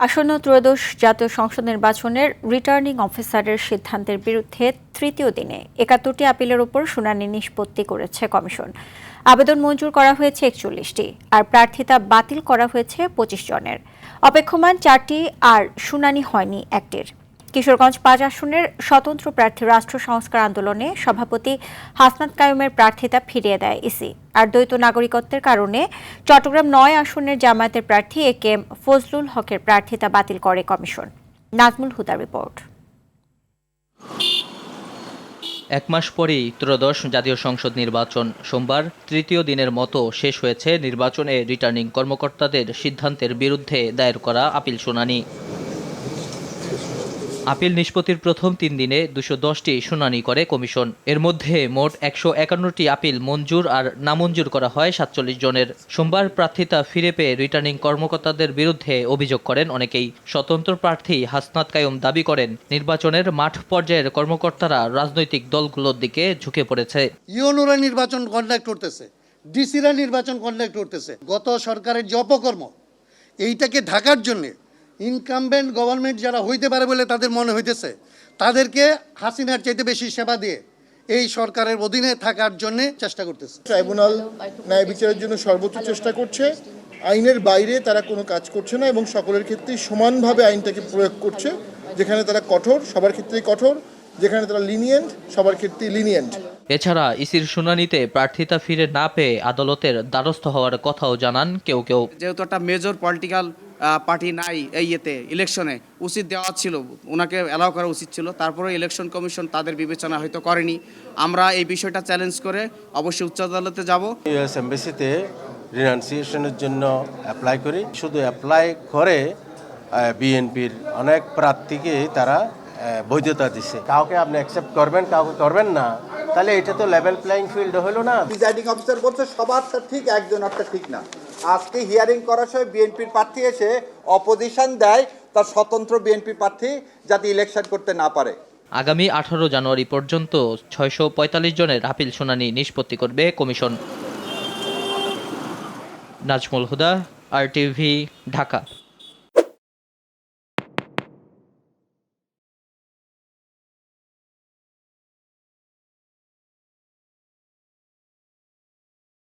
আসন্ন ত্রয়োদশ জাতীয় সংসদ নির্বাচনের রিটার্নিং অফিসারের সিদ্ধান্তের বিরুদ্ধে তৃতীয় দিনে ৭১টি আপিলের উপর শুনানি নিষ্পত্তি করেছে কমিশন। আবেদন মঞ্জুর করা হয়েছে ৪১টি, আর প্রার্থিতা বাতিল করা হয়েছে ২৫ জনের। অপেক্ষমান ৪টি, আর শুনানি হয়নি একটির। কিশোরগঞ্জ ৫ আসনের স্বতন্ত্র প্রার্থী রাষ্ট্র সংস্কার আন্দোলনে সভাপতি হাসনাত কায়ুমের প্রার্থিতা ফিরিয়ে দেয় ইসি। আর দ্বৈত নাগরিকত্বের কারণে চট্টগ্রাম ৯ আসনের জামায়াতের প্রার্থী একেএম ফজলুল হকের প্রার্থিতা বাতিল করে কমিশন। নাজমুল হুদার রিপোর্ট। এক মাস পরেই ত্রয়োদশ জাতীয় সংসদ নির্বাচন। সোমবার তৃতীয় দিনের মতো শেষ হয়েছে নির্বাচনে রিটার্নিং কর্মকর্তাদের সিদ্ধান্তের বিরুদ্ধে দায়ের করা আপিল শুনানি। আপিল নিষ্পত্তির প্রথম ৩ দিনে ২১০টি শুনানি করে কমিশন। এর মধ্যে মোট ১৫১টি আপিল মঞ্জুর আর নামঞ্জুর করা হয় ৪৭ জনের। সোমবার প্রার্থিতা ফিরে পেয়ে রিটার্নিং কর্মকর্তাদের বিরুদ্ধে অভিযোগ করেন অনেকেই। স্বতন্ত্র প্রার্থী হাসনাত কায়ুম দাবি করেন, নির্বাচনের মাঠ পর্যায়ের কর্মকর্তারা রাজনৈতিক দলগুলোর দিকে ঝুঁকে পড়েছে। ইউনোরা নির্বাচন কন্ডাক্ট করতেছে, ডিসিরা নির্বাচন কন্ডাক্ট করতেছে। গত সরকারের যে অপকর্ম, এইটাকে ঢাকার জন্যে ইনকামবেন্ট গভর্নমেন্ট যারা হইতে পারে বলে তাদের মনে হইতেছে, তাদেরকে হাসিনার চাইতে বেশি সেবা দিয়ে এই সরকারের অধীনে থাকার জন্য চেষ্টা করতেছে। ট্রাইব্যুনাল ন্যায় বিচারের জন্য সর্বোচ্চ চেষ্টা করছে, আইনের বাইরে তারা কোনো কাজ করছে না এবং সকলের ক্ষেত্রেই সমানভাবে আইনটাকে প্রয়োগ করছে। যেখানে তারা কঠোর, সবার ক্ষেত্রেই কঠোর; যেখানে তারা লিনিয়েন্ট, সবার ক্ষেত্রেই লিনিয়েন্ট। এছাড়া ইসির শুনানিতে প্রার্থিতা ফিরে না পেয়ে আদালতের দ্বারস্থ হওয়ার কথাও জানান কেউ কেউ। যেহেতু একটা মেজর পলিটিক্যাল পার্টি নাই এই ইলেকশনে, উচিত দেওয়া ছিল, ওনাকে অ্যালাউ করা উচিত ছিল। তারপরে ইলেকশন কমিশন তাদের বিবেচনা হয়তো করেনি। আমরা এই বিষয়টা চ্যালেঞ্জ করে অবশ্যই উচ্চ আদালতে যাব। ইউএস এমবাসিতে রিনাউন্সিয়েশনের জন্য অ্যাপ্লাই করি। শুধু অ্যাপ্লাই করে বিএনপির অনেক প্রার্থীকে তারা বৈধতা দিচ্ছে। কাউকে আপনি অ্যাকসেপ্ট করবেন, কাউকে করবেন না, তাহলে এটা তো লেভেল প্লেইং ফিল্ড হলো না। প্রিজাইডিং অফিসার বলছে সবারটা ঠিক, একজনেরটা ঠিক না। আজকে হিয়ারিং করার সময় বিএনপির প্রার্থী এসে অপোজিশন দেয় তার স্বতন্ত্র বিএনপি প্রার্থী যাতে ইলেকশন করতে না পারে। আগামী ১৮ জানুয়ারি পর্যন্ত ৬৪৫ জনের আপিল শুনানি নিষ্পত্তি করবে কমিশন। নাজমুল হুদা, RTV, ঢাকা।